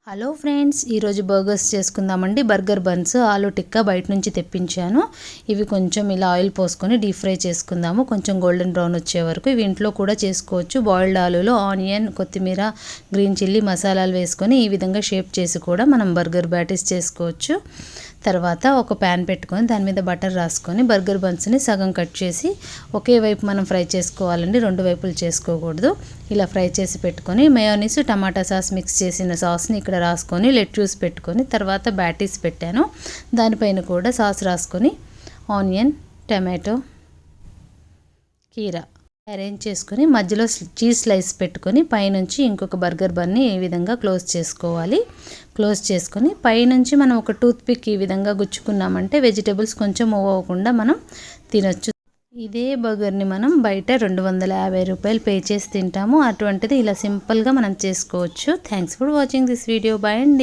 Hello friends, ఈరోజు burgers చేసుకుందామండి. Burger buns ఆలు టిక్కా బయట నుంచి తెప్పించాను. ఇవి కొంచెం ఇలా ఆయిల్ పోసుకొని డీప్ ఫ్రై చేసుకుందాము, కొంచెం గోల్డెన్ బ్రౌన్ వచ్చే వరకు. ఇవి ఇంట్లో కూడా చేసుకోవచ్చు. బాయిల్డ్ ఆలులో ఆనియన్, కొత్తిమీర, గ్రీన్ చిల్లీ మసాలాలు వేసుకొని ఈ విధంగా షేప్ చేసి కూడా మనం బర్గర్ బ్యాటీస్ చేసుకోవచ్చు. తర్వాత ఒక ప్యాన్ పెట్టుకొని దాని మీద బటర్ రాసుకొని బర్గర్ బన్స్ని సగం కట్ చేసి ఒకే వైపు మనం ఫ్రై చేసుకోవాలండి, రెండు వైపులు చేసుకోకూడదు. ఇలా ఫ్రై చేసి పెట్టుకొని మయోనీస్, టమాటా సాస్ మిక్స్ చేసిన సాస్ని ఇక్కడ రాసుకొని లెట్యూస్ పెట్టుకొని తర్వాత బ్యాటీస్ పెట్టాను. దానిపైన కూడా సాస్ రాసుకొని ఆనియన్, టమాటో, కీరా అరేంజ్ చేసుకొని మధ్యలో చీజ్ స్లైస్ పెట్టుకొని పైనుంచి ఇంకొక బర్గర్ బన్ని ఈ విధంగా క్లోజ్ చేసుకోవాలి. క్లోజ్ చేసుకొని పైనుంచి మనం ఒక టూత్ పిక్ ఈ విధంగా గుచ్చుకున్నామంటే వెజిటేబుల్స్ కొంచెం మూవ్ అవ్వకుండా మనం తినొచ్చు. ఇదే బర్గర్ని మనం బయట 250 రూపాయలు పే చేసి తింటాము. అటువంటిది ఇలా సింపుల్గా మనం చేసుకోవచ్చు. Thanks for watching this video. Bye అండి.